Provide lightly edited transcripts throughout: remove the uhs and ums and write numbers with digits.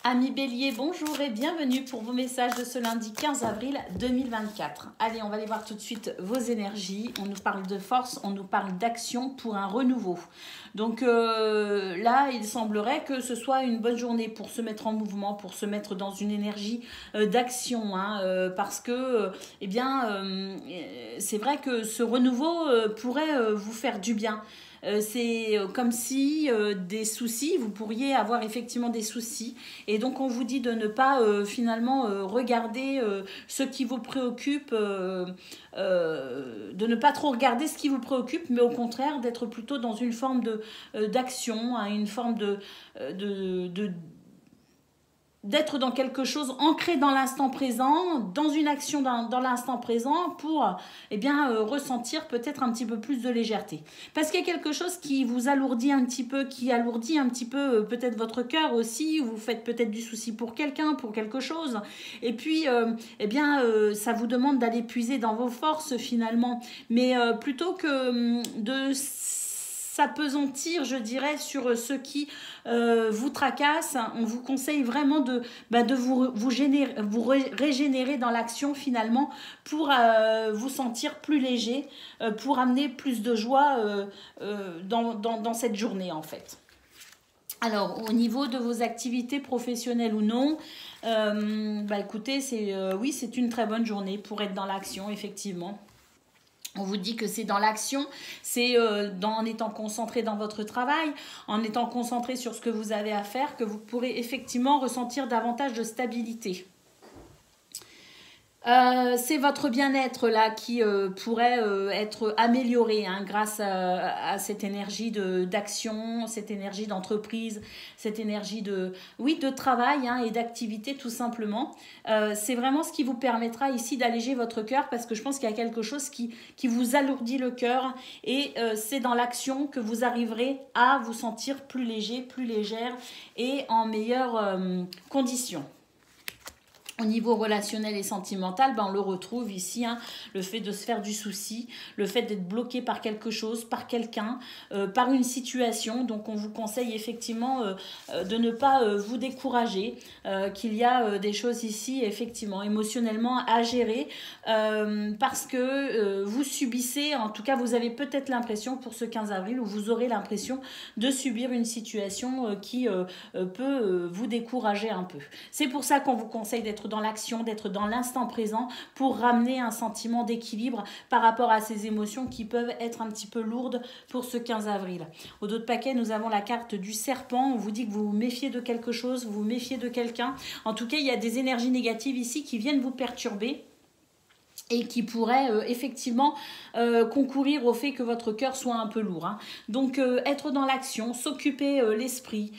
Amis Bélier, bonjour et bienvenue pour vos messages de ce lundi 15 avril 2024. Allez, on va aller voir tout de suite vos énergies. On nous parle de force, on nous parle d'action pour un renouveau. Donc là, il semblerait que ce soit une bonne journée pour se mettre en mouvement, pour se mettre dans une énergie d'action. Parce que, c'est vrai que ce renouveau pourrait vous faire du bien. C'est comme si des soucis, vous pourriez avoir effectivement des soucis. Et donc on vous dit de ne pas finalement regarder ce qui vous préoccupe, de ne pas trop regarder ce qui vous préoccupe, mais au contraire d'être plutôt dans une forme d'action, une forme d'être dans quelque chose ancré dans l'instant présent, dans une action dans l'instant présent pour ressentir peut-être un petit peu plus de légèreté. Parce qu'il y a quelque chose qui vous alourdit un petit peu, qui alourdit un petit peu peut-être votre cœur aussi, vous faites peut-être du souci pour quelqu'un, pour quelque chose, et puis ça vous demande d'aller puiser dans vos forces finalement, mais plutôt que de s'apesantir, je dirais, sur ce qui vous tracasse, on vous conseille vraiment de vous régénérer dans l'action finalement pour vous sentir plus léger, pour amener plus de joie dans cette journée en fait. Alors, au niveau de vos activités professionnelles ou non, écoutez, c'est une très bonne journée pour être dans l'action, effectivement. On vous dit que c'est dans l'action, c'est en étant concentré dans votre travail, en étant concentré sur ce que vous avez à faire, que vous pourrez effectivement ressentir davantage de stabilité. C'est votre bien-être là qui pourrait être amélioré grâce à cette énergie d'action, cette énergie d'entreprise, cette énergie de travail et d'activité tout simplement. C'est vraiment ce qui vous permettra ici d'alléger votre cœur parce que je pense qu'il y a quelque chose qui vous alourdit le cœur et c'est dans l'action que vous arriverez à vous sentir plus léger, plus légère et en meilleures conditions. Au niveau relationnel et sentimental, on le retrouve ici, le fait de se faire du souci, le fait d'être bloqué par quelque chose, par quelqu'un, par une situation. Donc on vous conseille effectivement de ne pas vous décourager, qu'il y a des choses ici effectivement émotionnellement à gérer parce que vous subissez, en tout cas vous avez peut-être l'impression pour ce 15 avril où vous aurez l'impression de subir une situation qui peut vous décourager un peu. C'est pour ça qu'on vous conseille d'être dans l'action, d'être dans l'instant présent pour ramener un sentiment d'équilibre par rapport à ces émotions qui peuvent être un petit peu lourdes pour ce 15 avril. Au dos de paquet, nous avons la carte du serpent. On vous dit que vous vous méfiez de quelque chose, vous vous méfiez de quelqu'un. En tout cas, il y a des énergies négatives ici qui viennent vous perturber et qui pourrait effectivement concourir au fait que votre cœur soit un peu lourd. Donc, être dans l'action, s'occuper l'esprit,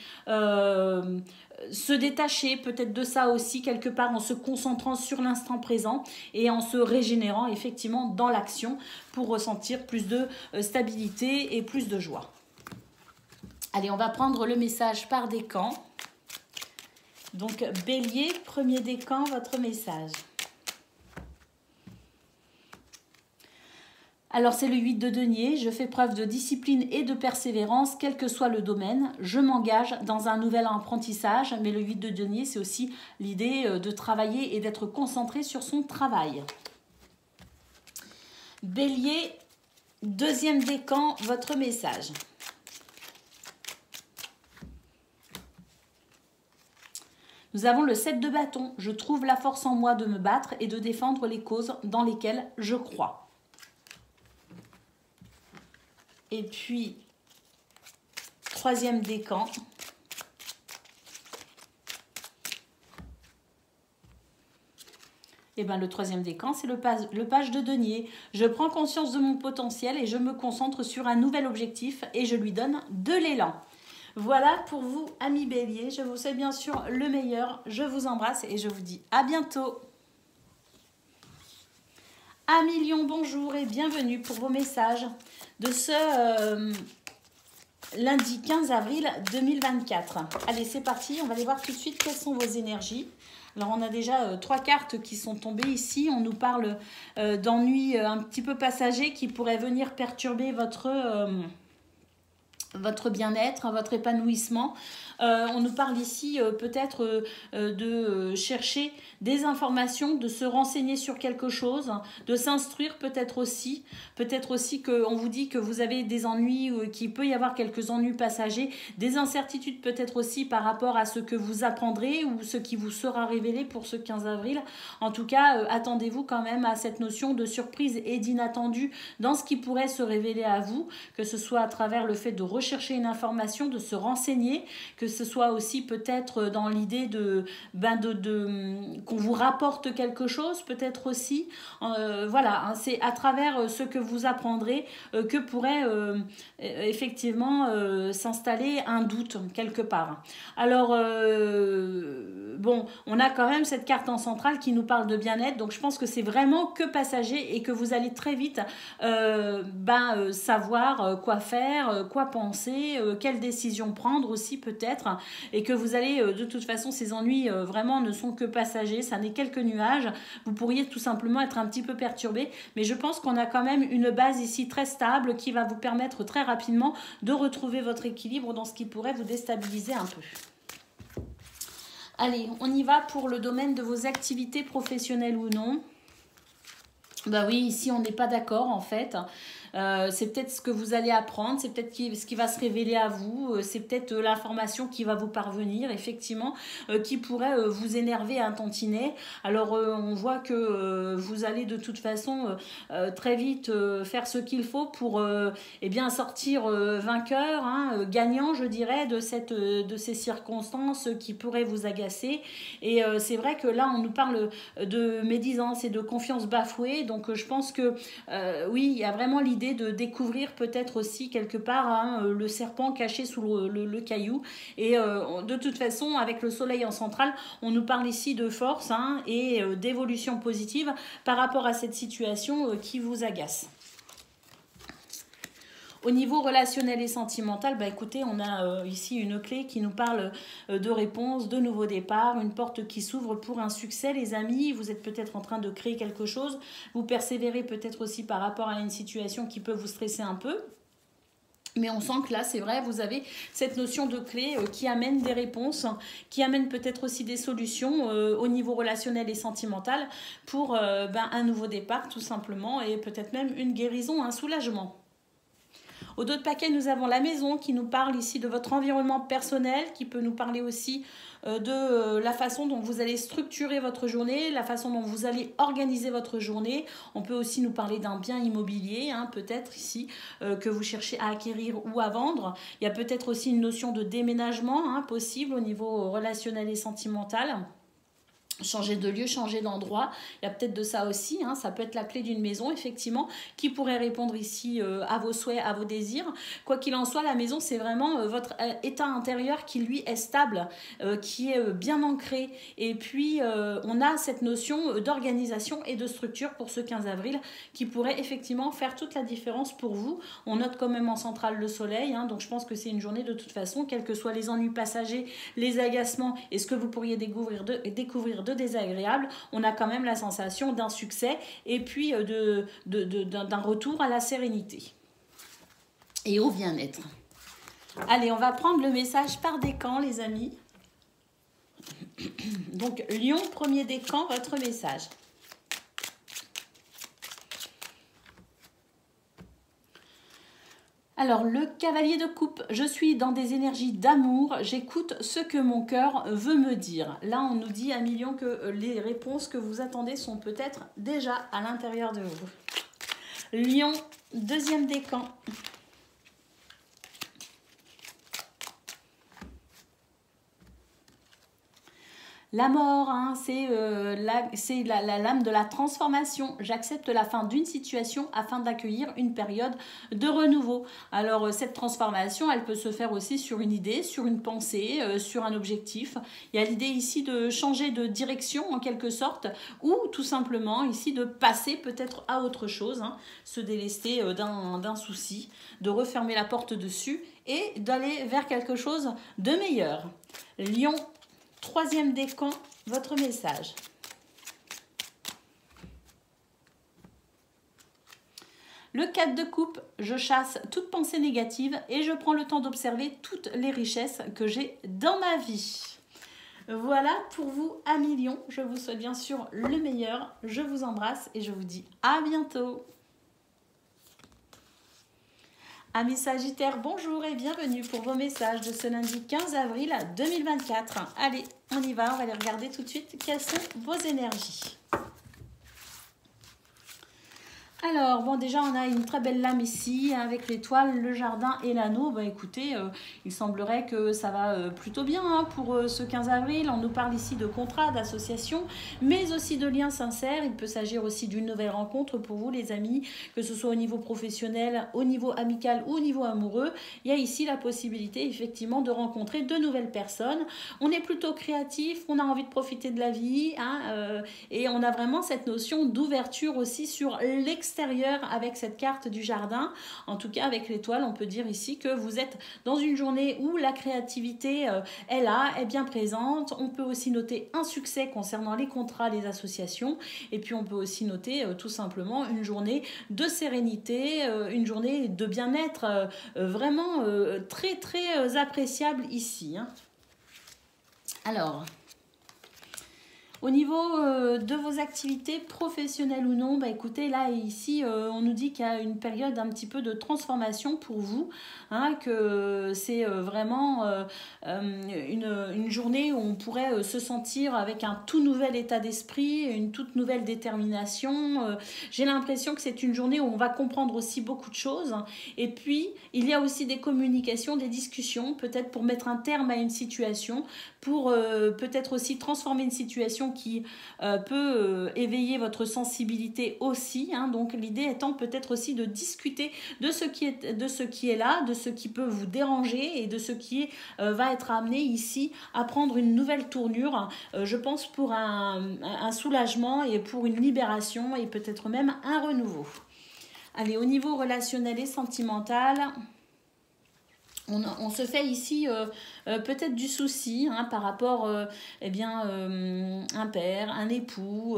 se détacher peut-être de ça aussi quelque part en se concentrant sur l'instant présent et en se régénérant effectivement dans l'action pour ressentir plus de stabilité et plus de joie. Allez, on va prendre le message par décan. Donc, Bélier, premier décan, votre message. Alors c'est le 8 de denier, je fais preuve de discipline et de persévérance, quel que soit le domaine. Je m'engage dans un nouvel apprentissage, mais le 8 de denier, c'est aussi l'idée de travailler et d'être concentré sur son travail. Bélier, deuxième décan, votre message. Nous avons le 7 de bâton. Je trouve la force en moi de me battre et de défendre les causes dans lesquelles je crois. Et puis, troisième décan. Et le troisième décan, c'est le page de denier. Je prends conscience de mon potentiel et je me concentre sur un nouvel objectif et je lui donne de l'élan. Voilà pour vous, amis Bélier. Je vous souhaite bien sûr le meilleur. Je vous embrasse et je vous dis à bientôt. Amis Lion, bonjour et bienvenue pour vos messages de ce lundi 15 avril 2024. Allez, c'est parti, on va aller voir tout de suite quelles sont vos énergies. Alors, on a déjà 3 cartes qui sont tombées ici. On nous parle d'ennuis un petit peu passagers qui pourraient venir perturber votre votre bien-être, votre épanouissement. On nous parle ici peut-être de chercher des informations, de se renseigner sur quelque chose, de s'instruire peut-être aussi qu'on vous dit que vous avez des ennuis, qu'il peut y avoir quelques ennuis passagers, des incertitudes peut-être aussi par rapport à ce que vous apprendrez ou ce qui vous sera révélé pour ce 15 avril. En tout cas, attendez-vous quand même à cette notion de surprise et d'inattendu dans ce qui pourrait se révéler à vous, que ce soit à travers le fait de rechercher une information, de se renseigner, que ce soit aussi peut-être dans l'idée qu'on vous rapporte quelque chose, peut-être aussi. Voilà, hein, c'est à travers ce que vous apprendrez que pourrait effectivement s'installer un doute quelque part. Alors, bon, on a quand même cette carte en centrale qui nous parle de bien-être, donc je pense que c'est vraiment que passager et que vous allez très vite savoir quoi faire, quoi penser, quelles décisions prendre aussi peut-être, et que vous allez de toute façon, ces ennuis vraiment ne sont que passagers, ça n'est quelques nuages, vous pourriez tout simplement être un petit peu perturbé, mais je pense qu'on a quand même une base ici très stable qui va vous permettre très rapidement de retrouver votre équilibre dans ce qui pourrait vous déstabiliser un peu. Allez, on y va pour le domaine de vos activités professionnelles ou non. Bah oui, ici on n'est pas d'accord en fait. C'est peut-être ce que vous allez apprendre, c'est peut-être ce qui va se révéler à vous, c'est peut-être l'information qui va vous parvenir, effectivement, qui pourrait vous énerver un tantinet. Alors, on voit que vous allez de toute façon très vite faire ce qu'il faut pour eh bien, sortir vainqueur, hein, gagnant, je dirais, de ces circonstances qui pourraient vous agacer. Et c'est vrai que là, on nous parle de médisance et de confiance bafouée, donc je pense que oui, il y a vraiment l'idée de découvrir peut-être aussi quelque part hein, le serpent caché sous le caillou. Et de toute façon, avec le soleil en centrale, on nous parle ici de force hein, et d'évolution positive par rapport à cette situation qui vous agace. Au niveau relationnel et sentimental, bah écoutez, on a ici une clé qui nous parle de réponse, de nouveau départ, une porte qui s'ouvre pour un succès, les amis. Vous êtes peut-être en train de créer quelque chose. Vous persévérez peut-être aussi par rapport à une situation qui peut vous stresser un peu. Mais on sent que là, c'est vrai, vous avez cette notion de clé qui amène des réponses, qui amène peut-être aussi des solutions au niveau relationnel et sentimental pour un nouveau départ, tout simplement, et peut-être même une guérison, un soulagement. Au dos de paquet, nous avons la maison qui nous parle ici de votre environnement personnel, qui peut nous parler aussi de la façon dont vous allez structurer votre journée, la façon dont vous allez organiser votre journée. On peut aussi nous parler d'un bien immobilier, hein, peut-être ici, que vous cherchez à acquérir ou à vendre. Il y a peut-être aussi une notion de déménagement hein, possible au niveau relationnel et sentimental. Changer de lieu, changer d'endroit, il y a peut-être de ça aussi, hein. Ça peut être la clé d'une maison effectivement qui pourrait répondre ici à vos souhaits, à vos désirs. Quoi qu'il en soit, la maison c'est vraiment votre état intérieur qui lui est stable, qui est bien ancré et puis on a cette notion d'organisation et de structure pour ce 15 avril qui pourrait effectivement faire toute la différence pour vous. On note quand même en centrale le soleil, hein, donc je pense que c'est une journée de toute façon, quels que soient les ennuis passagers, les agacements et ce que vous pourriez découvrir de désagréable, on a quand même la sensation d'un succès et puis d'un retour à la sérénité et au bien-être. Allez, on va prendre le message par décan, les amis. Donc, Lion, premier décan, votre message. Alors, le cavalier de coupe, je suis dans des énergies d'amour, j'écoute ce que mon cœur veut me dire. Là, on nous dit à million que les réponses que vous attendez sont peut-être déjà à l'intérieur de vous. Lion, deuxième décan. La mort, hein, c'est la lame de la transformation. J'accepte la fin d'une situation afin d'accueillir une période de renouveau. Alors, cette transformation, elle peut se faire aussi sur une idée, sur une pensée, sur un objectif. Il y a l'idée ici de changer de direction en quelque sorte ou tout simplement ici de passer peut-être à autre chose, hein, se délester d'un souci, de refermer la porte dessus et d'aller vers quelque chose de meilleur. Lion, troisième décan, votre message. Le 4 de coupe, je chasse toute pensée négative et je prends le temps d'observer toutes les richesses que j'ai dans ma vie. Voilà pour vous, amis Lion. Je vous souhaite bien sûr le meilleur. Je vous embrasse et je vous dis à bientôt. Amis Sagittaires, bonjour et bienvenue pour vos messages de ce lundi 15 avril 2024. Allez, on y va, on va les regarder tout de suite. Quelles sont vos énergies ? Alors, bon, déjà, on a une très belle lame ici, avec l'étoile, le jardin et l'anneau. Bah, écoutez, il semblerait que ça va plutôt bien hein, pour ce 15 avril. On nous parle ici de contrat, d'association, mais aussi de liens sincères. Il peut s'agir aussi d'une nouvelle rencontre pour vous, les amis, que ce soit au niveau professionnel, au niveau amical ou au niveau amoureux. Il y a ici la possibilité, effectivement, de rencontrer de nouvelles personnes. On est plutôt créatif, on a envie de profiter de la vie, hein, et on a vraiment cette notion d'ouverture aussi sur l'extérieur avec cette carte du jardin. En tout cas, avec l'étoile, on peut dire ici que vous êtes dans une journée où la créativité est là, est bien présente. On peut aussi noter un succès concernant les contrats, les associations. Et puis, on peut aussi noter tout simplement une journée de sérénité, une journée de bien-être vraiment très, très appréciable ici. Hein. Alors... Au niveau de vos activités professionnelles ou non, bah écoutez, là ici, on nous dit qu'il y a une période un petit peu de transformation pour vous, hein, que c'est vraiment une journée où on pourrait se sentir avec un tout nouvel état d'esprit, une toute nouvelle détermination. J'ai l'impression que c'est une journée où on va comprendre aussi beaucoup de choses. Et puis, il y a aussi des communications, des discussions, peut-être pour mettre un terme à une situation, pour peut-être aussi transformer une situation qui peut éveiller votre sensibilité aussi. Hein. Donc l'idée étant peut-être aussi de discuter de ce qui est là, de ce qui peut vous déranger et de ce qui va être amené ici à prendre une nouvelle tournure, je pense pour un soulagement et pour une libération et peut-être même un renouveau. Allez, au niveau relationnel et sentimental... On se fait ici peut-être du souci hein, par rapport eh bien, un père, un époux,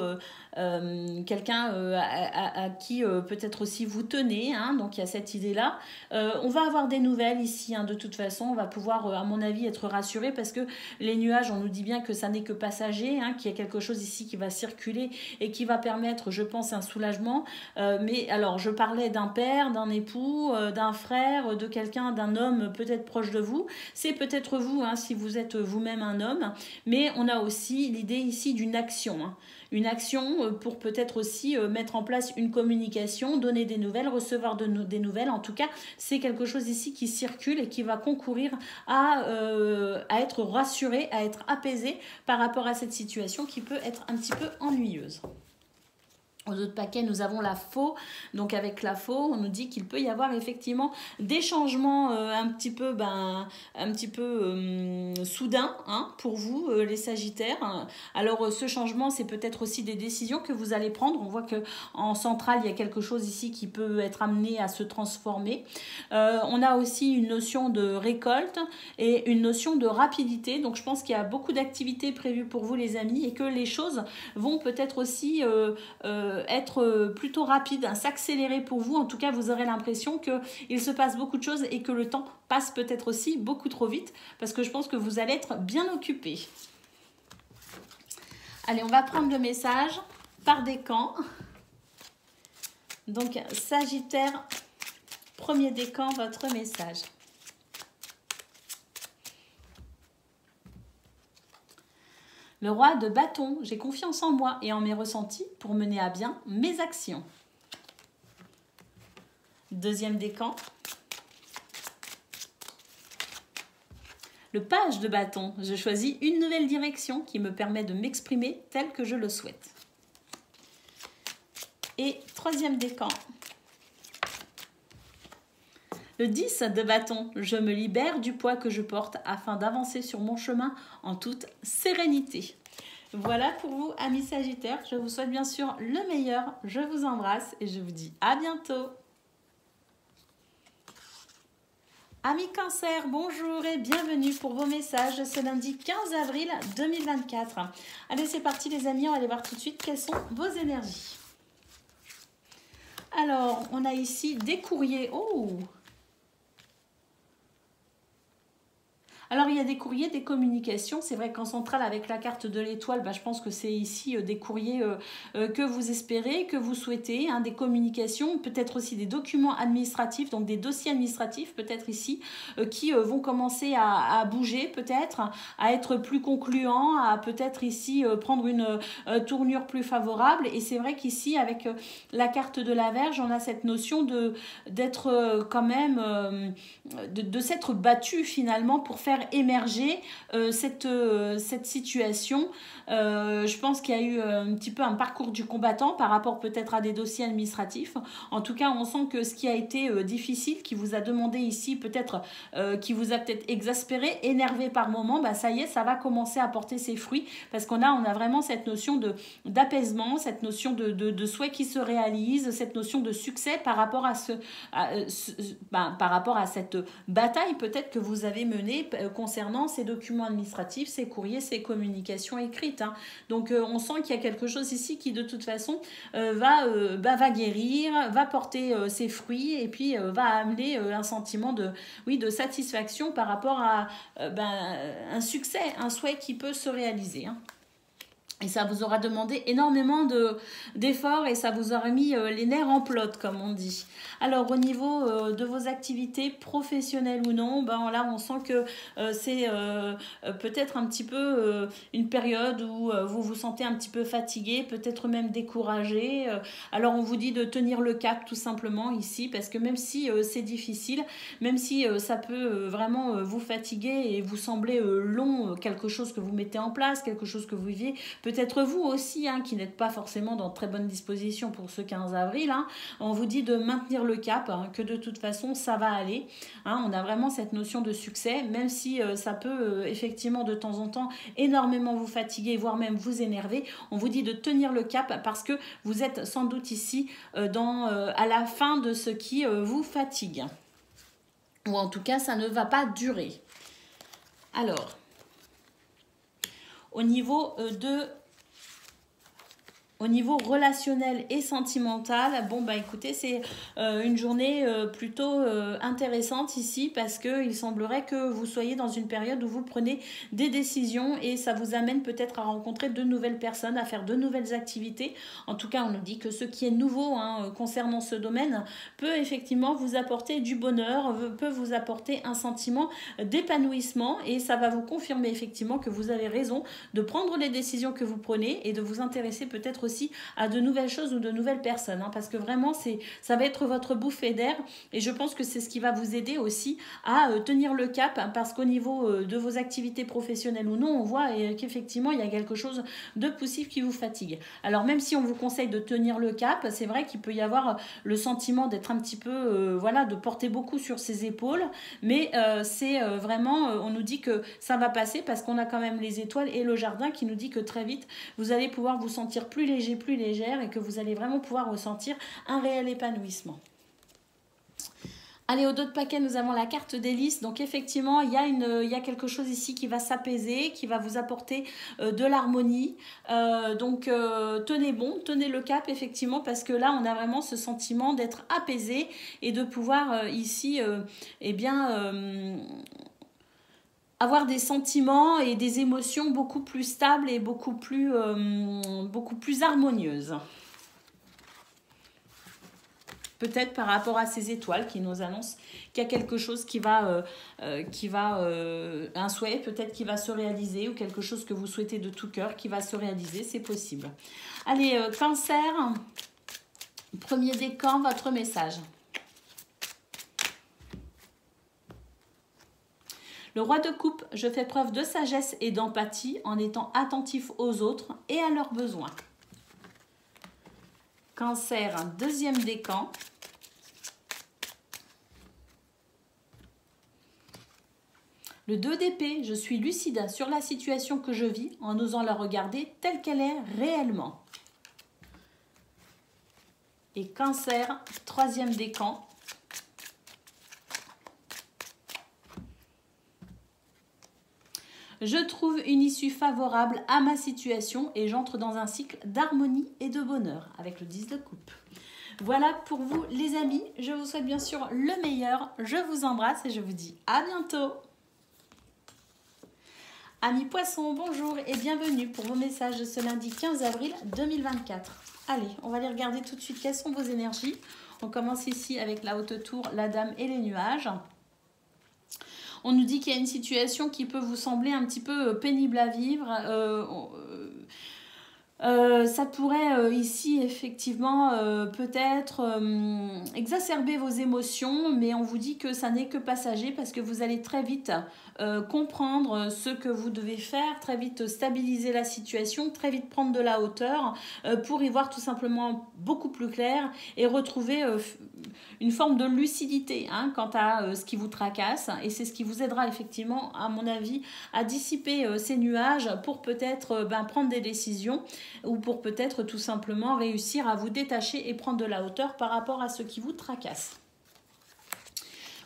quelqu'un à qui peut-être aussi vous tenez. Hein, donc il y a cette idée-là. On va avoir des nouvelles ici hein, de toute façon. On va pouvoir, à mon avis, être rassuré parce que les nuages, on nous dit bien que ça n'est que passager, hein, qu'il y a quelque chose ici qui va circuler et qui va permettre, je pense, un soulagement. Mais alors, je parlais d'un père, d'un époux, d'un frère, de quelqu'un, d'un homme peut-être proche de vous. C'est peut-être vous, hein, si vous êtes vous-même un homme. Mais on a aussi l'idée ici d'une action. Hein. Une action pour peut-être aussi mettre en place une communication, donner des nouvelles, recevoir des nouvelles. En tout cas, c'est quelque chose ici qui circule et qui va concourir à être rassuré, à être apaisé par rapport à cette situation qui peut être un petit peu ennuyeuse. Aux autres paquets, nous avons la faux. Donc avec la faux, on nous dit qu'il peut y avoir effectivement des changements un petit peu soudains hein, pour vous, les Sagittaires. Alors ce changement, c'est peut-être aussi des décisions que vous allez prendre. On voit qu'en centrale, il y a quelque chose ici qui peut être amené à se transformer. On a aussi une notion de récolte et une notion de rapidité. Donc je pense qu'il y a beaucoup d'activités prévues pour vous, les amis, et que les choses vont peut-être aussi... être plutôt rapide, s'accélérer pour vous. En tout cas, vous aurez l'impression qu'il se passe beaucoup de choses et que le temps passe peut-être aussi beaucoup trop vite parce que je pense que vous allez être bien occupé. Allez, on va prendre le message par décan. Donc, Sagittaire, premier décan, votre message. Le roi de bâton, j'ai confiance en moi et en mes ressentis pour mener à bien mes actions. Deuxième décan. Le page de bâton, je choisis une nouvelle direction qui me permet de m'exprimer tel que je le souhaite. Et troisième décan. Le 10 de bâton, je me libère du poids que je porte afin d'avancer sur mon chemin en toute sérénité. Voilà pour vous, amis Sagittaires. Je vous souhaite bien sûr le meilleur. Je vous embrasse et je vous dis à bientôt. Amis Cancer, bonjour et bienvenue pour vos messages ce lundi 15 avril 2024. Allez, c'est parti les amis, on va aller voir tout de suite quelles sont vos énergies. Alors, on a ici des courriers. Oh! Alors, il y a des courriers, des communications. C'est vrai qu'en centrale, avec la carte de l'étoile, bah, je pense que c'est ici des courriers que vous espérez, que vous souhaitez, hein, des communications, peut-être aussi des documents administratifs, donc des dossiers administratifs, peut-être ici, qui vont commencer à bouger, peut-être, à être plus concluants, à peut-être ici prendre une tournure plus favorable. Et c'est vrai qu'ici, avec la carte de la Vierge, on a cette notion d'être quand même, de s'être battu finalement pour faire émerger cette situation. Je pense qu'il y a eu un petit peu un parcours du combattant par rapport peut-être à des dossiers administratifs. En tout cas, on sent que ce qui a été difficile, qui vous a demandé ici peut-être, qui vous a peut-être exaspéré, énervé par moment, bah ça y est, ça va commencer à porter ses fruits parce on a vraiment cette notion d'apaisement, cette notion de souhait qui se réalise, cette notion de succès par rapport par rapport à cette bataille peut-être que vous avez menée concernant ces documents administratifs, ces courriers, ces communications écrites. Hein. Donc on sent qu'il y a quelque chose ici qui de toute façon va guérir, va porter ses fruits et puis va amener un sentiment de satisfaction par rapport à un succès, un souhait qui peut se réaliser. Hein. Et ça vous aura demandé énormément d'efforts et ça vous aura mis les nerfs en plot, comme on dit. Alors, au niveau de vos activités professionnelles ou non, là, on sent que c'est peut-être un petit peu une période où vous vous sentez un petit peu fatigué, peut-être même découragé. Alors, on vous dit de tenir le cap, tout simplement, ici, parce que même si c'est difficile, même si ça peut vraiment vous fatiguer et vous sembler long, quelque chose que vous mettez en place, quelque chose que vous viviez, peut-être vous aussi, hein, qui n'êtes pas forcément dans très bonne disposition pour ce 15 avril, hein, on vous dit de maintenir le cap, hein, que de toute façon, ça va aller. Hein, on a vraiment cette notion de succès, même si ça peut effectivement de temps en temps énormément vous fatiguer, voire même vous énerver. On vous dit de tenir le cap parce que vous êtes sans doute ici à la fin de ce qui vous fatigue. Ou en tout cas, ça ne va pas durer. Alors, au niveau relationnel et sentimental, écoutez, c'est une journée plutôt intéressante ici parce qu'il semblerait que vous soyez dans une période où vous prenez des décisions et ça vous amène peut-être à rencontrer de nouvelles personnes, à faire de nouvelles activités. En tout cas, on nous dit que ce qui est nouveau concernant ce domaine peut effectivement vous apporter du bonheur, peut vous apporter un sentiment d'épanouissement et ça va vous confirmer effectivement que vous avez raison de prendre les décisions que vous prenez et de vous intéresser peut-être aussi à de nouvelles choses ou de nouvelles personnes, hein, parce que vraiment ça va être votre bouffée d'air et je pense que c'est ce qui va vous aider aussi à tenir le cap, hein, parce qu'au niveau de vos activités professionnelles ou non, on voit qu'effectivement il y a quelque chose de poussif qui vous fatigue. Alors même si on vous conseille de tenir le cap, c'est vrai qu'il peut y avoir le sentiment d'être un petit peu de porter beaucoup sur ses épaules, mais c'est vraiment on nous dit que ça va passer parce qu'on a quand même les étoiles et le jardin qui nous dit que très vite vous allez pouvoir vous sentir plus léger, plus légère et que vous allez vraiment pouvoir ressentir un réel épanouissement. Allez, au dos de paquet, nous avons la carte d'hélice. Donc, effectivement, il y a quelque chose ici qui va s'apaiser, qui va vous apporter de l'harmonie. Donc, tenez bon, tenez le cap, effectivement, parce que là, on a vraiment ce sentiment d'être apaisé et de pouvoir ici, avoir des sentiments et des émotions beaucoup plus stables et beaucoup plus harmonieuses. Peut-être par rapport à ces étoiles qui nous annoncent qu'il y a quelque chose qui va un souhait peut-être qui va se réaliser ou quelque chose que vous souhaitez de tout cœur qui va se réaliser, c'est possible. Allez, Cancer, premier décan, votre message. Le roi de coupe, je fais preuve de sagesse et d'empathie en étant attentif aux autres et à leurs besoins. Cancer, deuxième décan. Le 2 d'épée, je suis lucide sur la situation que je vis en osant la regarder telle qu'elle est réellement. Et Cancer, troisième décan. Je trouve une issue favorable à ma situation et j'entre dans un cycle d'harmonie et de bonheur avec le 10 de coupe. Voilà pour vous les amis. Je vous souhaite bien sûr le meilleur. Je vous embrasse et je vous dis à bientôt. Amis poissons, bonjour et bienvenue pour vos messages de ce lundi 15 avril 2024. Allez, on va aller regarder tout de suite quelles sont vos énergies. On commence ici avec la haute tour, la dame et les nuages. On nous dit qu'il y a une situation qui peut vous sembler un petit peu pénible à vivre. Ça pourrait ici effectivement peut-être exacerber vos émotions, mais on vous dit que ça n'est que passager parce que vous allez très vite comprendre ce que vous devez faire, très vite stabiliser la situation, très vite prendre de la hauteur pour y voir tout simplement beaucoup plus clair et retrouver une forme de lucidité quant à ce qui vous tracasse, et c'est ce qui vous aidera effectivement à mon avis à dissiper ces nuages pour peut-être prendre des décisions ou pour peut-être tout simplement réussir à vous détacher et prendre de la hauteur par rapport à ce qui vous tracasse.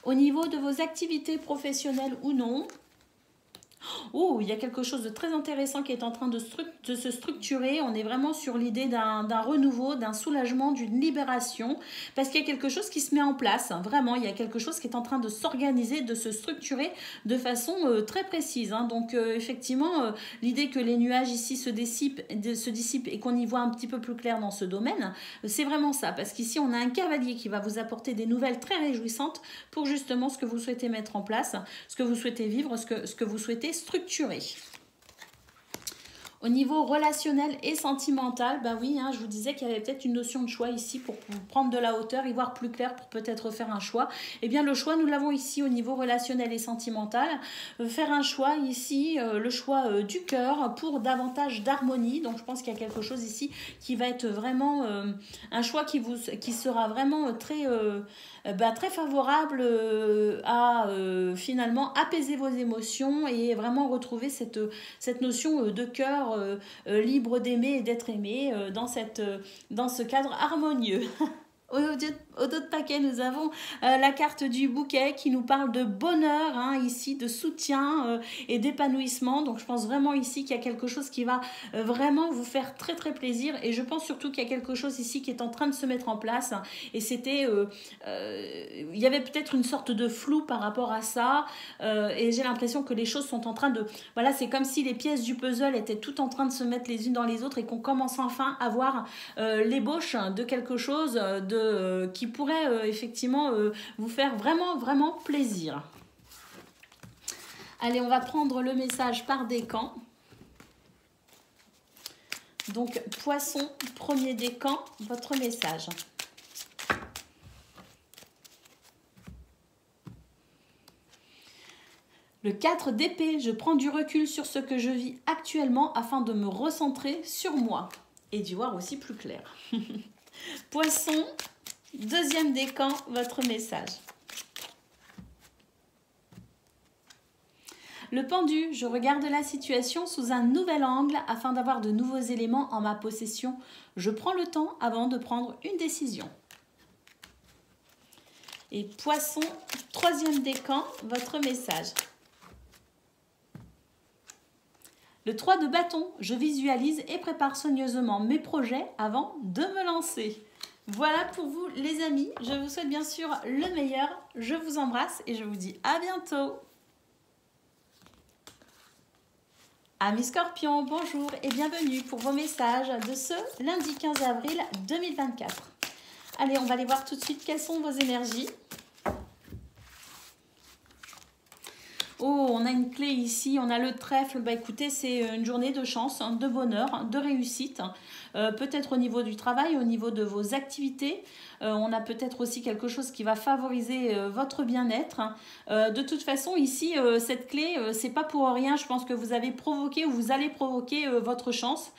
Au niveau de vos activités professionnelles ou non, oh, il y a quelque chose de très intéressant qui est en train de se structurer. On est vraiment sur l'idée d'un renouveau, d'un soulagement, d'une libération, parce qu'il y a quelque chose qui se met en place. Vraiment, il y a quelque chose qui est en train de s'organiser, de se structurer de façon très précise. Donc, effectivement, l'idée que les nuages ici se dissipent et qu'on y voit un petit peu plus clair dans ce domaine, c'est vraiment ça. Parce qu'ici, on a un cavalier qui va vous apporter des nouvelles très réjouissantes pour justement ce que vous souhaitez mettre en place, ce que vous souhaitez vivre, ce que vous souhaitez structuré. Au niveau relationnel et sentimental, bah oui, je vous disais qu'il y avait peut-être une notion de choix ici pour prendre de la hauteur, y voir plus clair pour peut-être faire un choix. Eh bien, le choix, nous l'avons ici au niveau relationnel et sentimental. Faire un choix ici, le choix du cœur pour davantage d'harmonie. Donc, je pense qu'il y a quelque chose ici qui va être vraiment un choix qui sera vraiment très favorable à finalement apaiser vos émotions et vraiment retrouver cette notion de cœur libre d'aimer et d'être aimé dans ce cadre harmonieux. Au dos de paquet, nous avons la carte du bouquet qui nous parle de bonheur, ici, de soutien et d'épanouissement. Donc, je pense vraiment ici qu'il y a quelque chose qui va vraiment vous faire très, très plaisir. Et je pense surtout qu'il y a quelque chose ici qui est en train de se mettre en place. Et c'était... il y avait peut-être une sorte de flou par rapport à ça. Et j'ai l'impression que les choses sont en train de... Voilà, c'est comme si les pièces du puzzle étaient toutes en train de se mettre les unes dans les autres et qu'on commence enfin à voir l'ébauche de quelque chose qui pourrait effectivement vous faire vraiment, vraiment plaisir. Allez, on va prendre le message par décan. Donc, poisson, premier décan, votre message. Le 4 d'épée, je prends du recul sur ce que je vis actuellement afin de me recentrer sur moi et d'y voir aussi plus clair. Poisson, deuxième décan, votre message. Le pendu, je regarde la situation sous un nouvel angle afin d'avoir de nouveaux éléments en ma possession. Je prends le temps avant de prendre une décision. Et poisson, troisième décan, votre message. Le 3 de bâton, je visualise et prépare soigneusement mes projets avant de me lancer. Voilà pour vous les amis, je vous souhaite bien sûr le meilleur, je vous embrasse et je vous dis à bientôt. Amis Scorpions, bonjour et bienvenue pour vos messages de ce lundi 15 avril 2024. Allez, on va aller voir tout de suite quelles sont vos énergies. Oh, on a une clé ici, on a le trèfle. Bah écoutez, c'est une journée de chance, de bonheur, de réussite. Peut-être au niveau du travail, au niveau de vos activités. On a peut-être aussi quelque chose qui va favoriser votre bien-être. De toute façon, ici, cette clé, c'est pas pour rien. Je pense que vous avez provoqué ou vous allez provoquer votre chance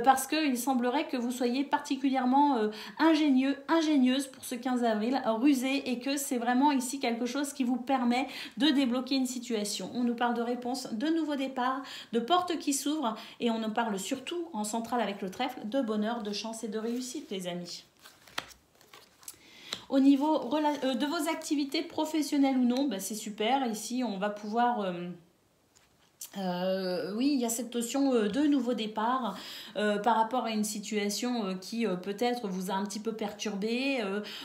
parce qu'il semblerait que vous soyez particulièrement ingénieuse pour ce 15 avril, rusé, et que c'est vraiment ici quelque chose qui vous permet de débloquer une situation. On nous parle de réponse, de nouveaux départs, de portes qui s'ouvrent et on nous parle surtout en centrale avec le trèfle de bonheur, de chance et de réussite, les amis. Au niveau de vos activités professionnelles ou non, bah c'est super. Ici, on va pouvoir Oui, il y a cette notion de nouveau départ par rapport à une situation qui peut-être vous a un petit peu perturbé.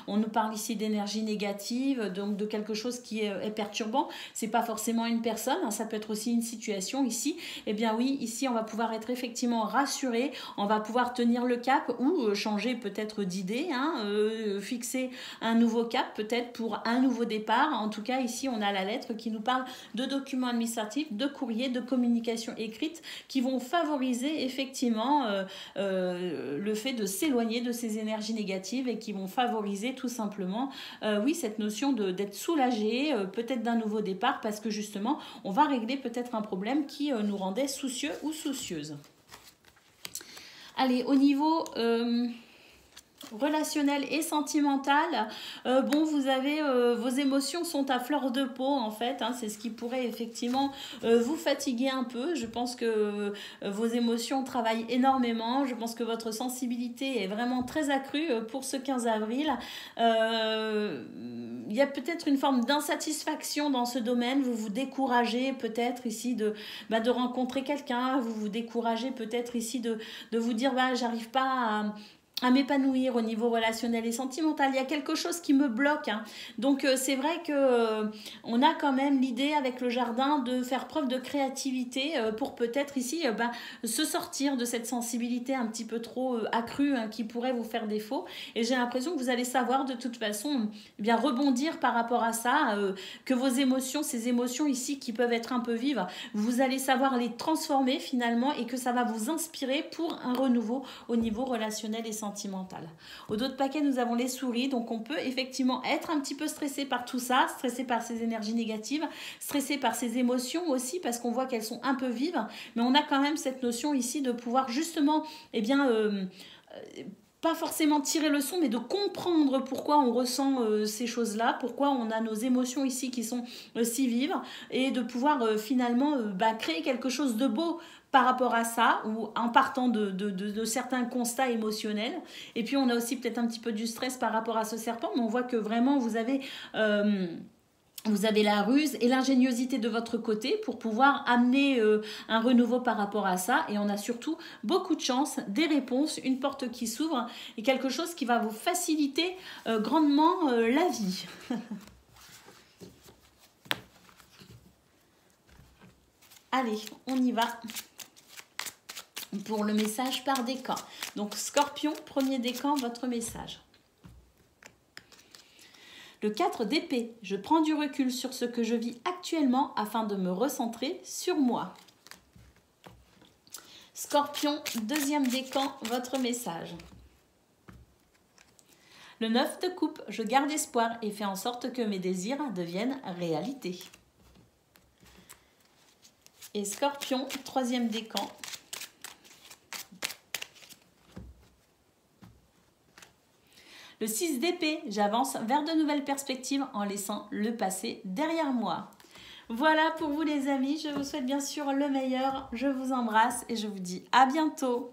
On nous parle ici d'énergie négative, donc de quelque chose qui est perturbant. C'est pas forcément une personne, hein, ça peut être aussi une situation ici. Eh bien oui, ici on va pouvoir être effectivement rassuré, on va pouvoir tenir le cap ou changer peut-être d'idée, hein, fixer un nouveau cap peut-être pour un nouveau départ. En tout cas, ici on a la lettre qui nous parle de documents administratifs, de courriers, de communication écrite qui vont favoriser effectivement le fait de s'éloigner de ces énergies négatives et qui vont favoriser tout simplement oui, cette notion d'être soulagé, peut-être d'un nouveau départ parce que justement on va régler peut-être un problème qui nous rendait soucieux ou soucieuse. Allez, au niveau relationnel et sentimental, bon, vous avez vos émotions sont à fleur de peau en fait, hein, c'est ce qui pourrait effectivement vous fatiguer un peu. Je pense que vos émotions travaillent énormément, je pense que votre sensibilité est vraiment très accrue pour ce 15 avril. Il y a peut-être une forme d'insatisfaction dans ce domaine, vous vous découragez peut-être ici de rencontrer quelqu'un, vous vous découragez peut-être ici de vous dire j'arrive pas à m'épanouir au niveau relationnel et sentimental. Il y a quelque chose qui me bloque, hein. Donc c'est vrai que on a quand même l'idée avec le jardin de faire preuve de créativité pour peut-être ici se sortir de cette sensibilité un petit peu trop accrue, hein, qui pourrait vous faire défaut. Et j'ai l'impression que vous allez savoir de toute façon bien rebondir par rapport à ça, que vos émotions, ces émotions ici qui peuvent être un peu vives, vous allez savoir les transformer finalement et que ça va vous inspirer pour un renouveau au niveau relationnel et sentimental. Au dos de paquet, nous avons les souris, donc on peut effectivement être un petit peu stressé par tout ça, stressé par ces énergies négatives, stressé par ces émotions aussi, parce qu'on voit qu'elles sont un peu vives, mais on a quand même cette notion ici de pouvoir justement, pas forcément tirer le son, mais de comprendre pourquoi on ressent ces choses-là, pourquoi on a nos émotions ici qui sont si vives, et de pouvoir finalement créer quelque chose de beau par rapport à ça, ou en partant de certains constats émotionnels. Et puis on a aussi peut-être un petit peu du stress par rapport à ce serpent, mais on voit que vraiment vous avez la ruse et l'ingéniosité de votre côté pour pouvoir amener un renouveau par rapport à ça. Et on a surtout beaucoup de chance, des réponses, une porte qui s'ouvre et quelque chose qui va vous faciliter grandement la vie. Allez, on y va pour le message par décan. Donc Scorpion, premier décan, votre message. Le 4 d'épée, je prends du recul sur ce que je vis actuellement afin de me recentrer sur moi. Scorpion, deuxième décan, votre message. Le 9 de coupe, je garde espoir et fais en sorte que mes désirs deviennent réalité. Et Scorpion, troisième décan. Le 6 d'épée, j'avance vers de nouvelles perspectives en laissant le passé derrière moi. Voilà pour vous les amis, je vous souhaite bien sûr le meilleur, je vous embrasse et je vous dis à bientôt.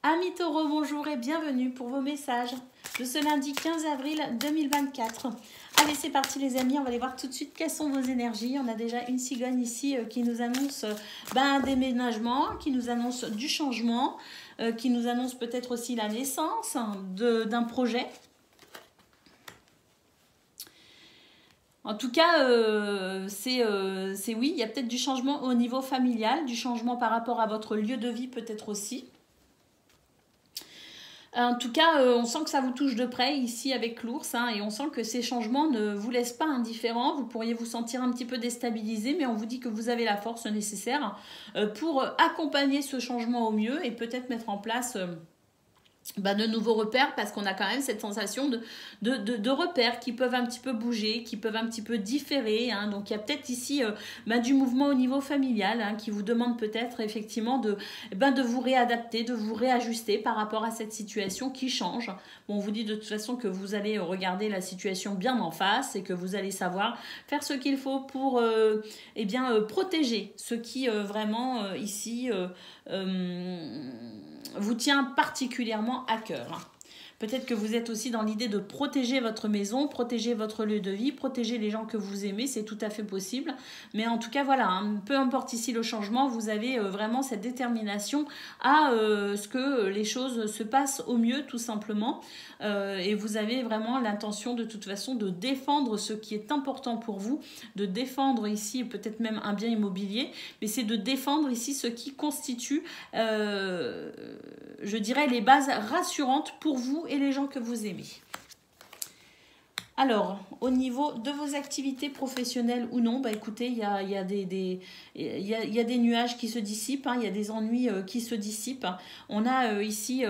Amis Taureaux, bonjour et bienvenue pour vos messages de ce lundi 15 avril 2024. Allez, c'est parti les amis, on va aller voir tout de suite quelles sont vos énergies. On a déjà une cigogne ici qui nous annonce un déménagement, qui nous annonce du changement, qui nous annonce peut-être aussi la naissance d'un projet. En tout cas, c'est oui, il y a peut-être du changement au niveau familial, du changement par rapport à votre lieu de vie peut-être aussi. En tout cas, on sent que ça vous touche de près ici avec l'ours, hein, et on sent que ces changements ne vous laissent pas indifférents. Vous pourriez vous sentir un petit peu déstabilisé, mais on vous dit que vous avez la force nécessaire pour accompagner ce changement au mieux et peut-être mettre en place de nouveaux repères, parce qu'on a quand même cette sensation de repères qui peuvent un petit peu bouger, qui peuvent un petit peu différer, hein. Donc il y a peut-être ici du mouvement au niveau familial, hein, qui vous demande peut-être effectivement de vous réadapter, de vous réajuster par rapport à cette situation qui change. Bon, on vous dit de toute façon que vous allez regarder la situation bien en face et que vous allez savoir faire ce qu'il faut pour protéger ce qui vraiment ici vous tient particulièrement à cœur. Peut-être que vous êtes aussi dans l'idée de protéger votre maison, protéger votre lieu de vie, protéger les gens que vous aimez, c'est tout à fait possible. Mais en tout cas, voilà, hein, peu importe ici le changement, vous avez vraiment cette détermination à ce que les choses se passent au mieux, tout simplement. Et vous avez vraiment l'intention de toute façon de défendre ce qui est important pour vous, de défendre ici peut-être même un bien immobilier, mais c'est de défendre ici ce qui constitue, je dirais, les bases rassurantes pour vous et les gens que vous aimez. Alors, au niveau de vos activités professionnelles ou non, bah écoutez, il y a des nuages qui se dissipent, hein, il y a des ennuis qui se dissipent. On a ici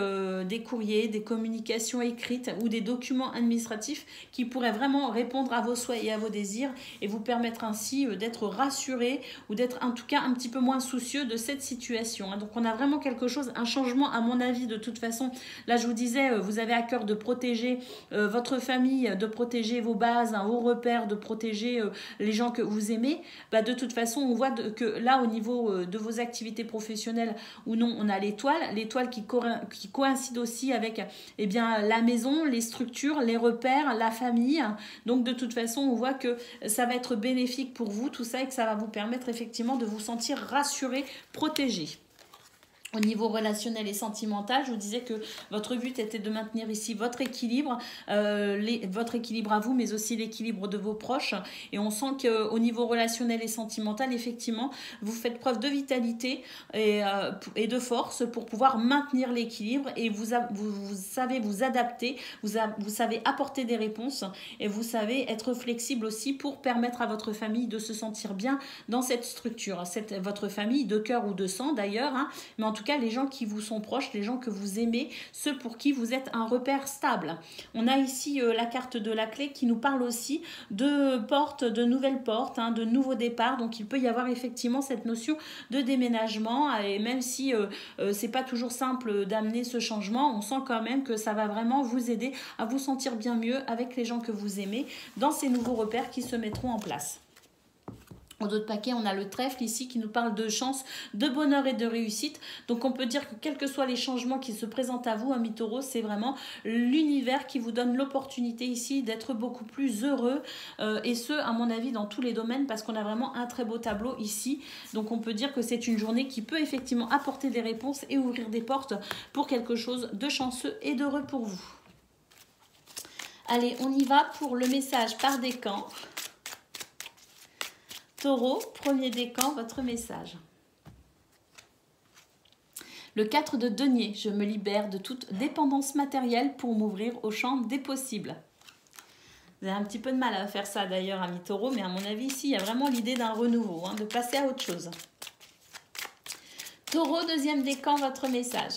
des courriers, des communications écrites ou des documents administratifs qui pourraient vraiment répondre à vos souhaits et à vos désirs et vous permettre ainsi d'être rassuré ou d'être en tout cas un petit peu moins soucieux de cette situation. Hein. Donc, on a vraiment quelque chose, un changement à mon avis de toute façon. Là, je vous disais, vous avez à cœur de protéger votre famille, de protéger vos bases, hein, vos repères, de protéger les gens que vous aimez, bah, de toute façon, on voit que là, au niveau de vos activités professionnelles ou non, on a l'étoile qui coïncide aussi avec eh bien, la maison, les structures, les repères, la famille. Donc, de toute façon, on voit que ça va être bénéfique pour vous, tout ça, et que ça va vous permettre effectivement de vous sentir rassuré, protégé. Au niveau relationnel et sentimental, je vous disais que votre but était de maintenir ici votre équilibre à vous, mais aussi l'équilibre de vos proches. Et on sent qu'au niveau relationnel et sentimental, effectivement, vous faites preuve de vitalité et de force pour pouvoir maintenir l'équilibre. Et vous savez vous adapter, vous savez apporter des réponses et vous savez être flexible aussi pour permettre à votre famille de se sentir bien dans cette structure. Votre famille de cœur ou de sang d'ailleurs, hein, mais en tout cas les gens qui vous sont proches, les gens que vous aimez, ceux pour qui vous êtes un repère stable. On a ici la carte de la clé qui nous parle aussi de portes, de nouvelles portes, hein, de nouveaux départs. Donc il peut y avoir effectivement cette notion de déménagement et même si c'est pas toujours simple d'amener ce changement, on sent quand même que ça va vraiment vous aider à vous sentir bien mieux avec les gens que vous aimez dans ces nouveaux repères qui se mettront en place. Au d'autres paquets, on a le trèfle ici qui nous parle de chance, de bonheur et de réussite. Donc on peut dire que quels que soient les changements qui se présentent à vous, amis taureaux, c'est vraiment l'univers qui vous donne l'opportunité ici d'être beaucoup plus heureux. Et ce, à mon avis, dans tous les domaines parce qu'on a vraiment un très beau tableau ici. Donc on peut dire que c'est une journée qui peut effectivement apporter des réponses et ouvrir des portes pour quelque chose de chanceux et d'heureux pour vous. Allez, on y va pour le message par décan. Taureau, premier décan, votre message. Le 4 de denier, je me libère de toute dépendance matérielle pour m'ouvrir au champ des possibles. Vous avez un petit peu de mal à faire ça d'ailleurs, amis taureaux, mais à mon avis, ici, il y a vraiment l'idée d'un renouveau, hein, de passer à autre chose. Taureau, deuxième décan, votre message.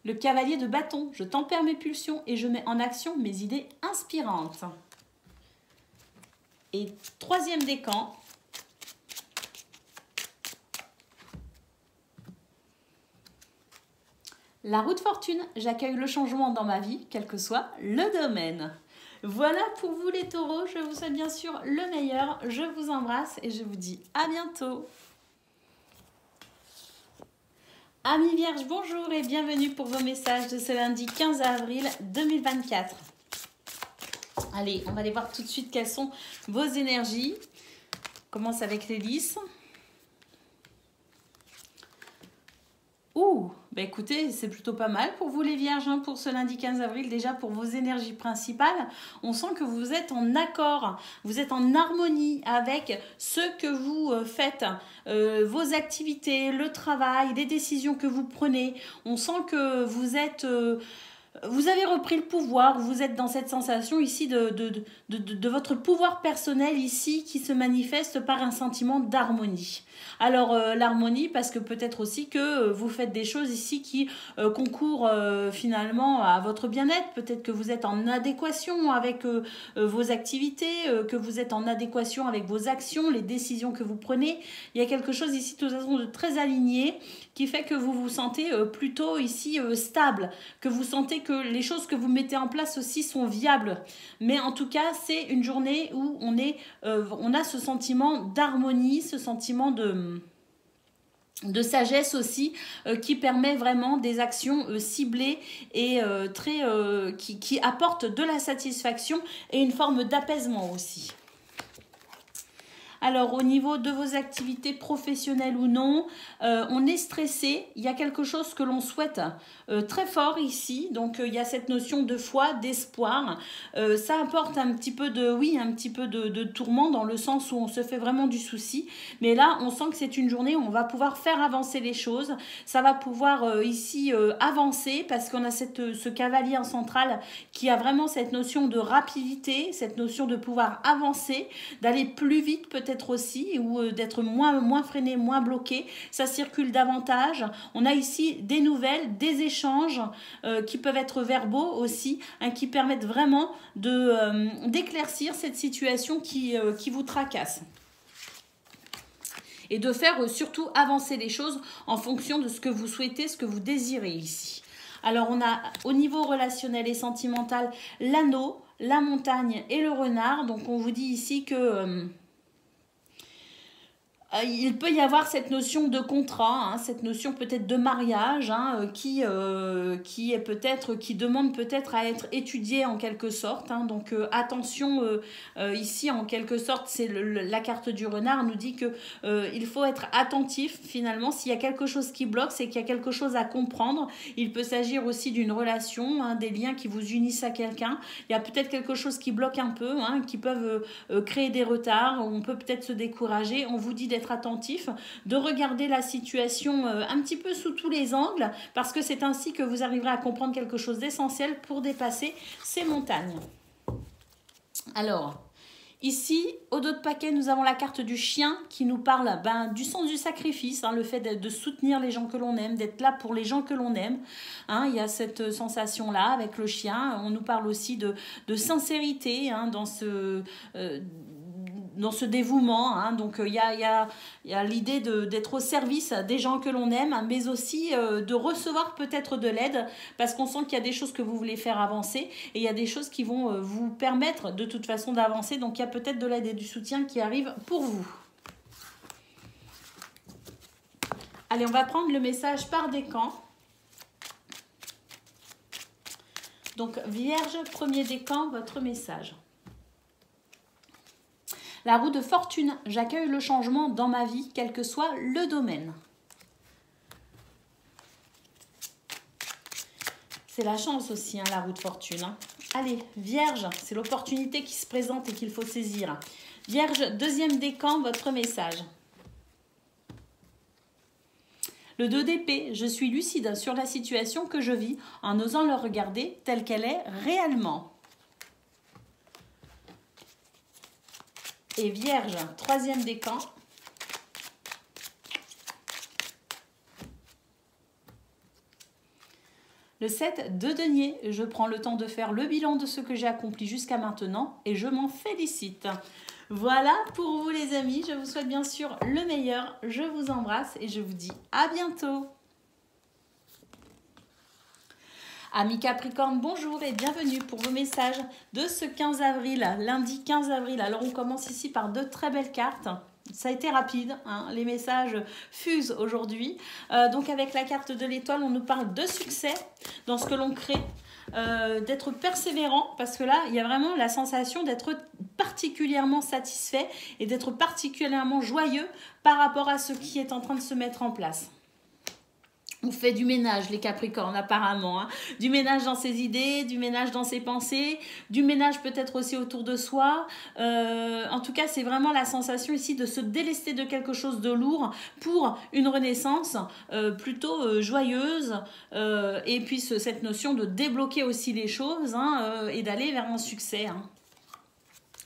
Le cavalier de bâton, je tempère mes pulsions et je mets en action mes idées inspirantes. Et troisième décan, la roue de fortune, j'accueille le changement dans ma vie, quel que soit le domaine. Voilà pour vous les taureaux, je vous souhaite bien sûr le meilleur, je vous embrasse et je vous dis à bientôt. Amis vierges, bonjour et bienvenue pour vos messages de ce lundi 15 avril 2024. Allez, on va aller voir tout de suite quelles sont vos énergies. On commence avec les lys. Ouh, bah écoutez, c'est plutôt pas mal pour vous les vierges, hein, pour ce lundi 15 avril. Déjà pour vos énergies principales, on sent que vous êtes en accord, vous êtes en harmonie avec ce que vous faites, vos activités, le travail, les décisions que vous prenez. On sent que vous êtes... vous avez repris le pouvoir, vous êtes dans cette sensation ici de votre pouvoir personnel ici qui se manifeste par un sentiment d'harmonie. Alors l'harmonie parce que peut-être aussi que vous faites des choses ici qui concourent finalement à votre bien-être. Peut-être que vous êtes en adéquation avec vos activités, que vous êtes en adéquation avec vos actions, les décisions que vous prenez. Il y a quelque chose ici de toute façon de très aligné qui fait que vous vous sentez plutôt ici stable, que vous sentez que les choses que vous mettez en place aussi sont viables. Mais en tout cas, c'est une journée où on a ce sentiment d'harmonie, ce sentiment de sagesse aussi, qui permet vraiment des actions ciblées et qui apportent de la satisfaction et une forme d'apaisement aussi. Alors, au niveau de vos activités professionnelles ou non, on est stressé. Il y a quelque chose que l'on souhaite très fort ici. Donc, il y a cette notion de foi, d'espoir. Ça apporte un petit peu de tourment dans le sens où on se fait vraiment du souci. Mais là, on sent que c'est une journée où on va pouvoir faire avancer les choses. Ça va pouvoir ici avancer parce qu'on a ce cavalier en centrale qui a vraiment cette notion de rapidité, cette notion de pouvoir avancer, d'aller plus vite peut-être aussi, ou d'être moins freiné, moins bloqué. Ça circule davantage. On a ici des nouvelles, des échanges qui peuvent être verbaux aussi, hein, qui permettent vraiment d'éclaircir cette situation qui vous tracasse. Et de faire surtout avancer les choses en fonction de ce que vous souhaitez, ce que vous désirez ici. Alors, on a au niveau relationnel et sentimental l'anneau, la montagne et le renard. Donc, on vous dit ici que il peut y avoir cette notion de contrat, hein, cette notion peut-être de mariage, hein, qui demande peut-être à être étudiée en quelque sorte. Hein. Donc attention, ici en quelque sorte, c'est la carte du renard nous dit que il faut être attentif finalement. S'il y a quelque chose qui bloque, c'est qu'il y a quelque chose à comprendre. Il peut s'agir aussi d'une relation, hein, des liens qui vous unissent à quelqu'un. Il y a peut-être quelque chose qui bloque un peu, hein, qui peuvent créer des retards. On peut peut-être se décourager. On vous dit d'être attentif, de regarder la situation un petit peu sous tous les angles, parce que c'est ainsi que vous arriverez à comprendre quelque chose d'essentiel pour dépasser ces montagnes. Alors, ici, au dos de paquet, nous avons la carte du chien qui nous parle du sens du sacrifice, hein, le fait de soutenir les gens que l'on aime, d'être là pour les gens que l'on aime. Hein, il y a cette sensation-là avec le chien. On nous parle aussi de sincérité, hein, dans ce dévouement, hein. Donc il y a l'idée d'être au service des gens que l'on aime, mais aussi de recevoir peut-être de l'aide, parce qu'on sent qu'il y a des choses que vous voulez faire avancer, et il y a des choses qui vont vous permettre de toute façon d'avancer, donc il y a peut-être de l'aide et du soutien qui arrive pour vous. Allez, on va prendre le message par décan. Donc Vierge, premier décan, votre message. La roue de fortune, j'accueille le changement dans ma vie, quel que soit le domaine. C'est la chance aussi, hein, la roue de fortune. Hein. Allez, Vierge, c'est l'opportunité qui se présente et qu'il faut saisir. Vierge, deuxième décan, votre message. Le 2 d'épée, je suis lucide sur la situation que je vis en osant le regarder telle qu'elle est réellement. Et Vierge, troisième décan. Le 7 de denier, je prends le temps de faire le bilan de ce que j'ai accompli jusqu'à maintenant et je m'en félicite. Voilà pour vous les amis, je vous souhaite bien sûr le meilleur, je vous embrasse et je vous dis à bientôt. Amis Capricorne, bonjour et bienvenue pour vos messages de ce 15 avril, lundi 15 avril. Alors on commence ici par de très belles cartes. Ça a été rapide, hein, les messages fusent aujourd'hui. Donc avec la carte de l'étoile, on nous parle de succès dans ce que l'on crée, d'être persévérant, parce que là, il y a vraiment la sensation d'être particulièrement satisfait et d'être particulièrement joyeux par rapport à ce qui est en train de se mettre en place. On fait du ménage, les Capricornes, apparemment. Hein. Du ménage dans ses idées, du ménage dans ses pensées, du ménage peut-être aussi autour de soi. En tout cas, c'est vraiment la sensation ici de se délester de quelque chose de lourd pour une renaissance plutôt joyeuse. Et puis cette notion de débloquer aussi les choses, hein, et d'aller vers un succès. Hein.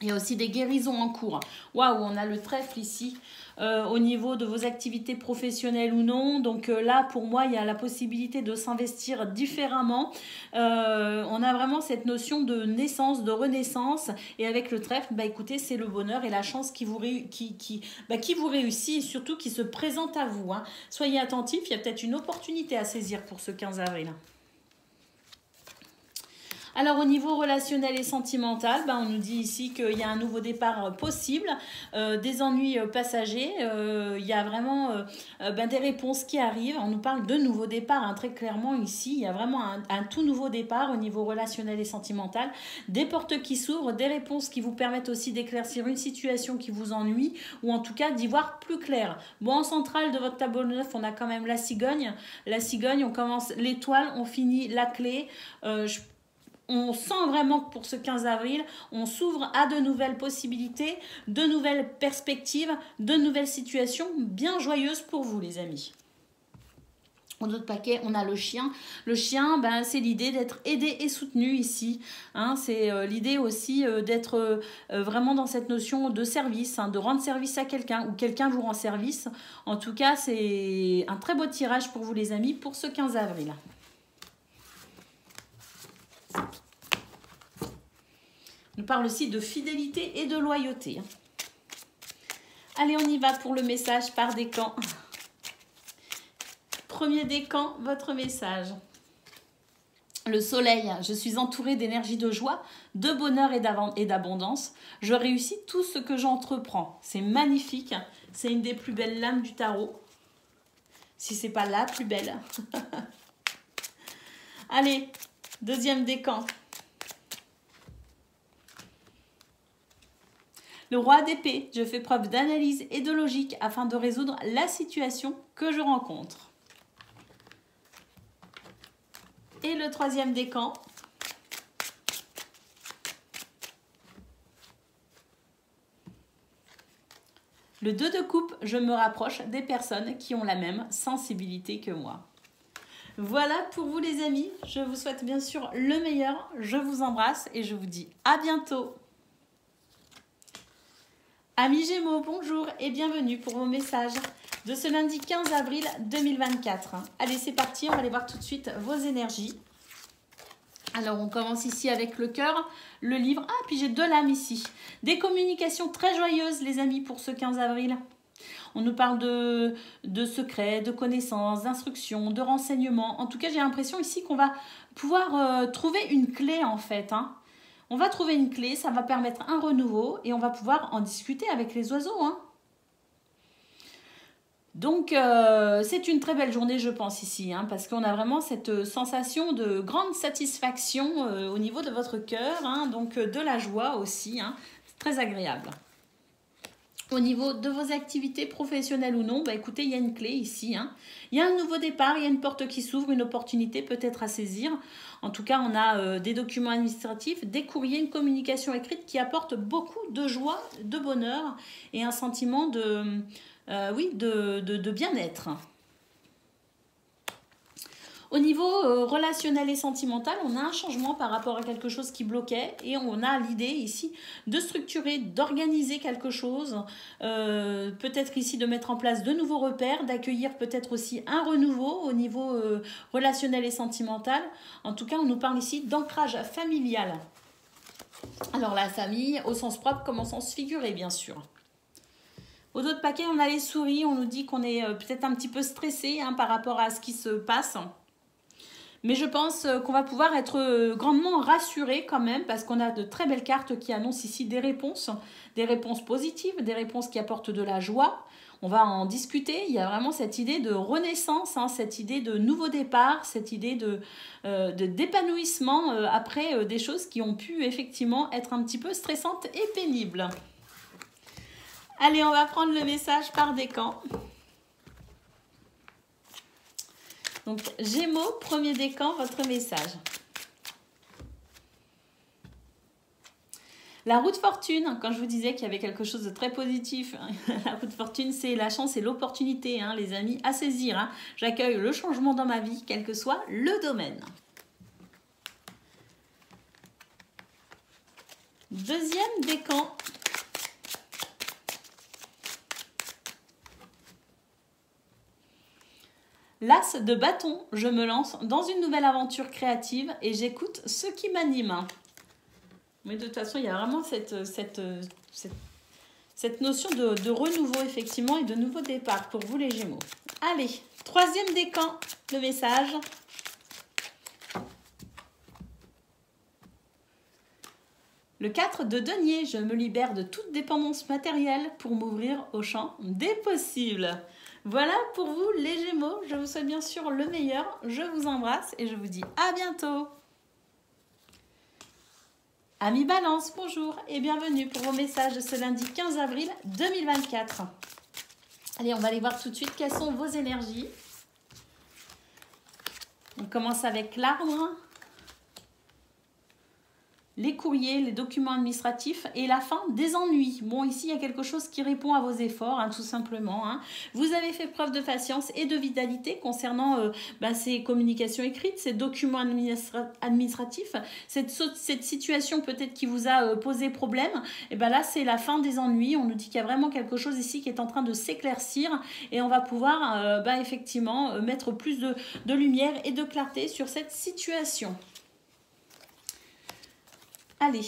Il y a aussi des guérisons en cours. Waouh, on a le trèfle ici. Au niveau de vos activités professionnelles ou non. Donc là, pour moi, il y a la possibilité de s'investir différemment. On a vraiment cette notion de naissance, de renaissance. Et avec le trèfle, écoutez, c'est le bonheur et la chance qui vous réussit et surtout qui se présente à vous. Hein. Soyez attentifs, il y a peut-être une opportunité à saisir pour ce 15 avril. Alors au niveau relationnel et sentimental, ben, on nous dit ici qu'il y a un nouveau départ possible, des ennuis passagers, il y a vraiment ben, des réponses qui arrivent. On nous parle de nouveau départ, hein, très clairement ici, il y a vraiment un tout nouveau départ au niveau relationnel et sentimental, des portes qui s'ouvrent, des réponses qui vous permettent aussi d'éclaircir une situation qui vous ennuie ou en tout cas d'y voir plus clair. Bon, en centrale de votre tableau 9, on a quand même la cigogne. La cigogne, on commence l'étoile, on finit la clé. On sent vraiment que pour ce 15 avril, on s'ouvre à de nouvelles possibilités, de nouvelles perspectives, de nouvelles situations bien joyeuses pour vous, les amis. Dans notre paquet, on a le chien. Le chien, ben, c'est l'idée d'être aidé et soutenu ici. Hein, c'est l'idée aussi d'être vraiment dans cette notion de service, hein, de rendre service à quelqu'un ou quelqu'un vous rend service. En tout cas, c'est un très beau tirage pour vous, les amis, pour ce 15 avril. On nous parle aussi de fidélité et de loyauté. Allez, on y va pour le message par décan. Premier décan, votre message. Le soleil, je suis entourée d'énergie de joie, de bonheur et d'abondance. Je réussis tout ce que j'entreprends. C'est magnifique. C'est une des plus belles lames du tarot. Si ce n'est pas la plus belle. Allez, deuxième décan. Le roi d'épée, je fais preuve d'analyse et de logique afin de résoudre la situation que je rencontre. Et le troisième décan. Le 2 de coupe, je me rapproche des personnes qui ont la même sensibilité que moi. Voilà pour vous les amis, je vous souhaite bien sûr le meilleur, je vous embrasse et je vous dis à bientôt. Amis Gémeaux, bonjour et bienvenue pour vos messages de ce lundi 15 avril 2024. Allez, c'est parti, on va aller voir tout de suite vos énergies. Alors, on commence ici avec le cœur, le livre. Ah, puis j'ai deux lames ici. Des communications très joyeuses, les amis, pour ce 15 avril. On nous parle de secrets, de connaissances, d'instructions, de renseignements. En tout cas, j'ai l'impression ici qu'on va pouvoir trouver une clé, en fait, hein. On va trouver une clé, ça va permettre un renouveau et on va pouvoir en discuter avec les oiseaux, hein. Donc, c'est une très belle journée, je pense, ici, hein, parce qu'on a vraiment cette sensation de grande satisfaction au niveau de votre cœur, hein, donc de la joie aussi, hein, c'est très agréable. Au niveau de vos activités professionnelles ou non, bah écoutez, il y a une clé ici, hein. Il y a un nouveau départ, il y a une porte qui s'ouvre, une opportunité peut-être à saisir. En tout cas, on a des documents administratifs, des courriers, une communication écrite qui apporte beaucoup de joie, de bonheur et un sentiment oui, de bien-être. Au niveau relationnel et sentimental, on a un changement par rapport à quelque chose qui bloquait et on a l'idée ici de structurer, d'organiser quelque chose, peut-être ici de mettre en place de nouveaux repères, d'accueillir peut-être aussi un renouveau au niveau relationnel et sentimental. En tout cas, on nous parle ici d'ancrage familial. Alors la famille, au sens propre comme au sens figuré, bien sûr. Au dos de paquet, on a les souris, on nous dit qu'on est peut-être un petit peu stressé hein, par rapport à ce qui se passe. Mais je pense qu'on va pouvoir être grandement rassuré quand même parce qu'on a de très belles cartes qui annoncent ici des réponses positives, des réponses qui apportent de la joie. On va en discuter. Il y a vraiment cette idée de renaissance, hein, cette idée de nouveau départ, cette idée d'épanouissement après des choses qui ont pu effectivement être un petit peu stressantes et pénibles. Allez, on va prendre le message par décan. Donc, Gémeaux, premier décan, votre message. La roue de fortune, quand je vous disais qu'il y avait quelque chose de très positif, la roue de fortune, c'est la chance et l'opportunité, hein, les amis, à saisir. Hein. J'accueille le changement dans ma vie, quel que soit le domaine. Deuxième décan. L'as de bâton, je me lance dans une nouvelle aventure créative et j'écoute ce qui m'anime. Mais de toute façon, il y a vraiment cette notion de renouveau, effectivement, et de nouveau départ pour vous, les Gémeaux. Allez, troisième décan, le message. Le 4 de denier, je me libère de toute dépendance matérielle pour m'ouvrir au champ des possibles. Voilà pour vous les Gémeaux, je vous souhaite bien sûr le meilleur, je vous embrasse et je vous dis à bientôt. Amis Balance, bonjour et bienvenue pour vos messages de ce lundi 15 avril 2024. Allez, on va aller voir tout de suite quelles sont vos énergies. On commence avec l'arbre, les courriers, les documents administratifs et la fin des ennuis. Bon, ici, il y a quelque chose qui répond à vos efforts, hein, tout simplement. Hein. Vous avez fait preuve de patience et de vitalité concernant ces communications écrites, ces documents administratifs, cette situation peut-être qui vous a posé problème. Et bien là, c'est la fin des ennuis. On nous dit qu'il y a vraiment quelque chose ici qui est en train de s'éclaircir et on va pouvoir effectivement mettre plus de lumière et de clarté sur cette situation. Allez,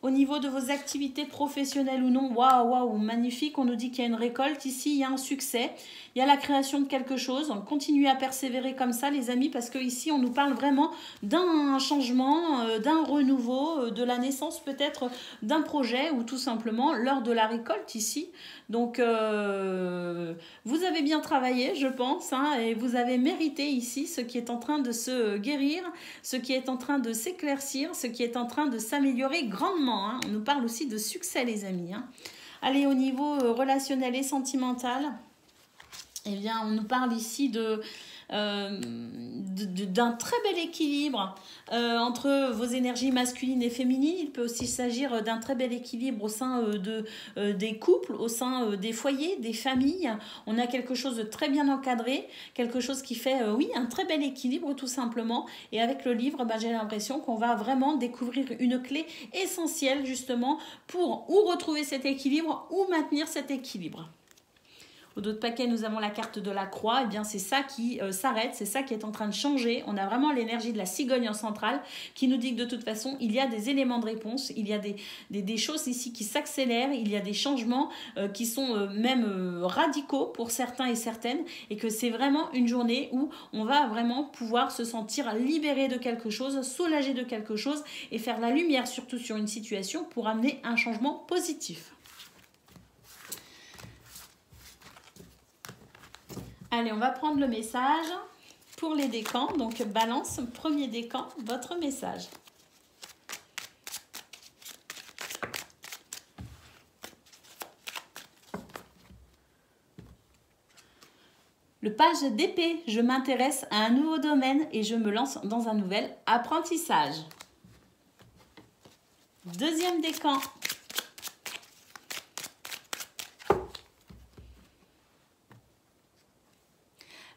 au niveau de vos activités professionnelles ou non, waouh, magnifique, on nous dit qu'il y a une récolte, ici il y a un succès, il y a la création de quelque chose, continuez à persévérer comme ça les amis, parce que ici on nous parle vraiment d'un changement, d'un renouveau, de la naissance peut-être d'un projet ou tout simplement lors de la récolte ici. Donc vous avez bien travaillé je pense, hein, et vous avez mérité ici ce qui est en train de se guérir, ce qui est en train de s'éclaircir, ce qui est en train de s'améliorer grandement. Hein. On nous parle aussi de succès les amis. Hein. Allez, au niveau relationnel et sentimental, eh bien, on nous parle ici d'un très bel équilibre entre vos énergies masculines et féminines. Il peut aussi s'agir d'un très bel équilibre au sein des couples, au sein des foyers, des familles. On a quelque chose de très bien encadré, quelque chose qui fait, oui, un très bel équilibre tout simplement. Et avec le livre, j'ai l'impression qu'on va vraiment découvrir une clé essentielle justement pour ou retrouver cet équilibre ou maintenir cet équilibre. Au dos de paquet, nous avons la carte de la croix. Eh bien, c'est ça qui s'arrête, c'est ça qui est en train de changer. On a vraiment l'énergie de la cigogne en centrale qui nous dit que de toute façon, il y a des éléments de réponse, il y a des choses ici qui s'accélèrent, il y a des changements qui sont même radicaux pour certains et certaines, et que c'est vraiment une journée où on va vraiment pouvoir se sentir libéré de quelque chose, soulagé de quelque chose et faire la lumière surtout sur une situation pour amener un changement positif. Allez, on va prendre le message pour les décans. Donc, Balance, premier décan, votre message. Le page d'épée, je m'intéresse à un nouveau domaine et je me lance dans un nouvel apprentissage. Deuxième décan.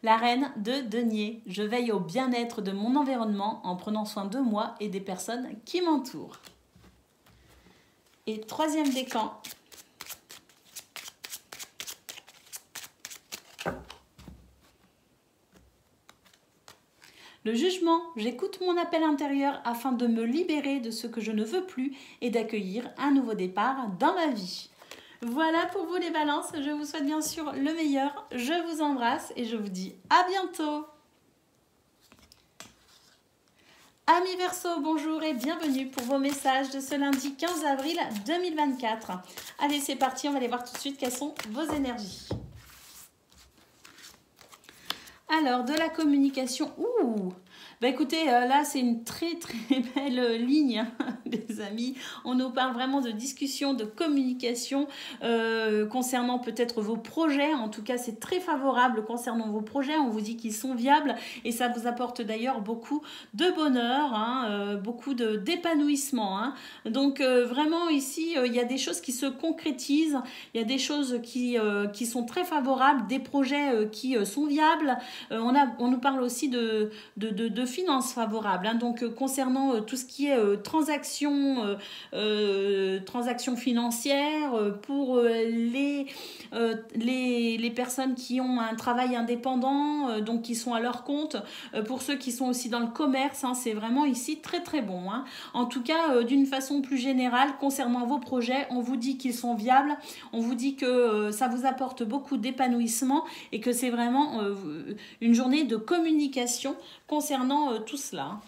La reine de denier, je veille au bien-être de mon environnement en prenant soin de moi et des personnes qui m'entourent. Et troisième décan. Le jugement, j'écoute mon appel intérieur afin de me libérer de ce que je ne veux plus et d'accueillir un nouveau départ dans ma vie. Voilà pour vous les balances, je vous souhaite bien sûr le meilleur, je vous embrasse et je vous dis à bientôt. Amis Verseau, bonjour et bienvenue pour vos messages de ce lundi 15 avril 2024. Allez, c'est parti, on va aller voir tout de suite quelles sont vos énergies. Alors, de la communication, écoutez, là c'est une très belle ligne, les amis. On nous parle vraiment de discussion, de communication concernant peut-être vos projets. En tout cas, c'est très favorable concernant vos projets. On vous dit qu'ils sont viables et ça vous apporte d'ailleurs beaucoup de bonheur, hein, beaucoup d'épanouissement. Hein. Donc vraiment ici, il y a des choses qui se concrétisent, il y a des choses qui sont très favorables, des projets qui sont viables. On nous parle aussi de finances favorables. Hein. Donc, concernant tout ce qui est transactions financières pour les personnes qui ont un travail indépendant, donc qui sont à leur compte, pour ceux qui sont aussi dans le commerce, hein, c'est vraiment ici très bon. Hein. En tout cas, d'une façon plus générale, concernant vos projets, on vous dit qu'ils sont viables, on vous dit que ça vous apporte beaucoup d'épanouissement et que c'est vraiment une journée de communication concernant tout cela.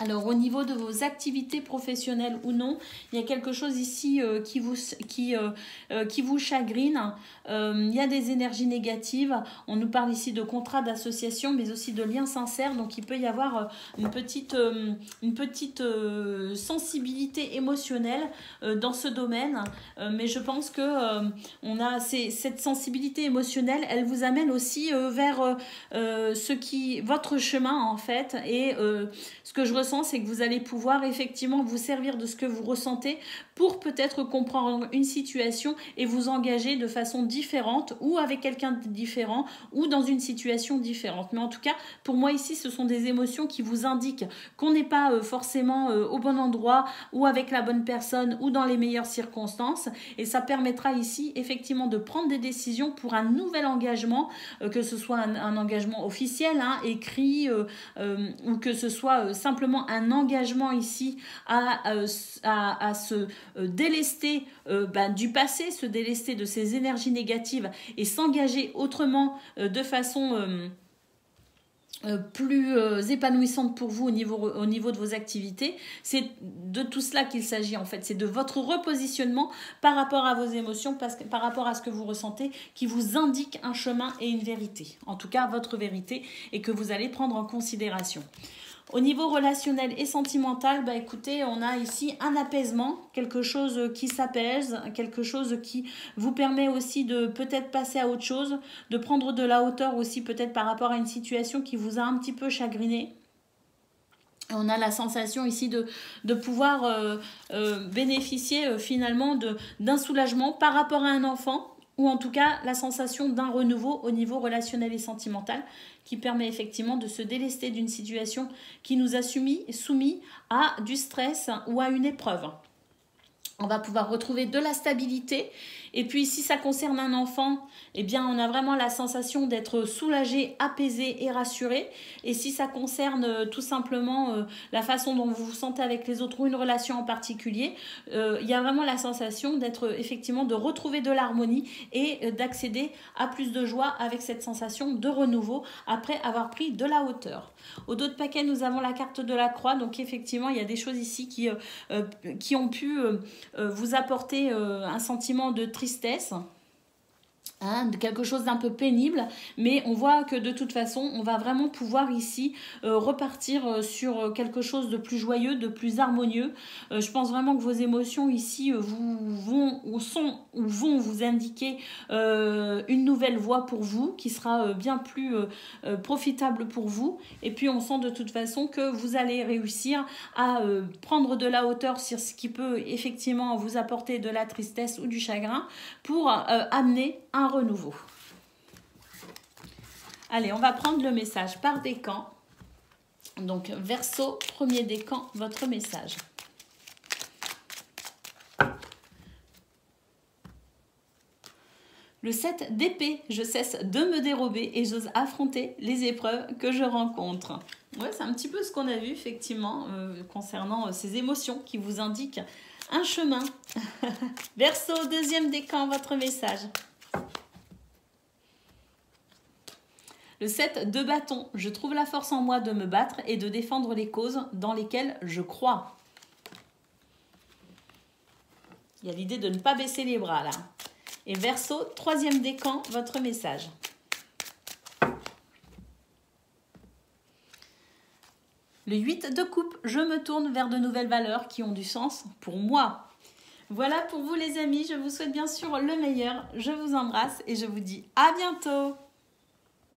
Alors, au niveau de vos activités professionnelles ou non, il y a quelque chose ici qui vous chagrine. Il y a des énergies négatives. On nous parle ici de contrats d'association, mais aussi de liens sincères. Donc, il peut y avoir une petite sensibilité émotionnelle dans ce domaine. Mais je pense que cette sensibilité émotionnelle, elle vous amène aussi vers votre chemin, en fait. Et ce que je ressens, c'est que vous allez pouvoir effectivement vous servir de ce que vous ressentez pour peut-être comprendre une situation et vous engager de façon différente ou avec quelqu'un de différent ou dans une situation différente. Mais en tout cas, pour moi ici, ce sont des émotions qui vous indiquent qu'on n'est pas forcément au bon endroit ou avec la bonne personne ou dans les meilleures circonstances. Et ça permettra ici effectivement de prendre des décisions pour un nouvel engagement, que ce soit un engagement officiel, écrit, ou que ce soit simplement un engagement ici à se délester du passé, se délester de ces énergies négatives et s'engager autrement de façon plus épanouissante pour vous au niveau de vos activités. C'est de tout cela qu'il s'agit en fait. C'est de votre repositionnement par rapport à vos émotions, par rapport à ce que vous ressentez, qui vous indique un chemin et une vérité. En tout cas, votre vérité et que vous allez prendre en considération. Au niveau relationnel et sentimental, écoutez, on a ici un apaisement, quelque chose qui s'apaise, quelque chose qui vous permet aussi de peut-être passer à autre chose, de prendre de la hauteur aussi peut-être par rapport à une situation qui vous a un petit peu chagriné. On a la sensation ici de pouvoir bénéficier finalement d'un soulagement par rapport à un enfant, ou en tout cas la sensation d'un renouveau au niveau relationnel et sentimental qui permet effectivement de se délester d'une situation qui nous a soumis à du stress ou à une épreuve. On va pouvoir retrouver de la stabilité. Et puis si ça concerne un enfant, eh bien on a vraiment la sensation d'être soulagé, apaisé et rassuré. Et si ça concerne tout simplement la façon dont vous vous sentez avec les autres ou une relation en particulier, il y a vraiment la sensation d'être effectivement de retrouver de l'harmonie et d'accéder à plus de joie avec cette sensation de renouveau après avoir pris de la hauteur. Au dos de paquet, nous avons la carte de la croix. Donc effectivement, il y a des choses ici qui ont pu vous apporter un sentiment de tristesse, de quelque chose d'un peu pénible, mais on voit que de toute façon, on va vraiment pouvoir ici repartir sur quelque chose de plus joyeux, de plus harmonieux. Je pense vraiment que vos émotions ici vont vous indiquer une nouvelle voie pour vous, qui sera bien plus profitable pour vous. Et puis on sent de toute façon que vous allez réussir à prendre de la hauteur sur ce qui peut effectivement vous apporter de la tristesse ou du chagrin pour amener un renouveau. Allez, on va prendre le message par décan. Donc, Verseau, premier décan, votre message. Le 7 d'épée, je cesse de me dérober et j'ose affronter les épreuves que je rencontre. Ouais, c'est un petit peu ce qu'on a vu, effectivement, concernant ces émotions qui vous indiquent un chemin. Verseau, deuxième décan, votre message. Le 7 de bâton, je trouve la force en moi de me battre et de défendre les causes dans lesquelles je crois. Il y a l'idée de ne pas baisser les bras là. Et Verseau, troisième décan, votre message. Le 8 de coupe, je me tourne vers de nouvelles valeurs qui ont du sens pour moi. Voilà pour vous les amis, je vous souhaite bien sûr le meilleur. Je vous embrasse et je vous dis à bientôt.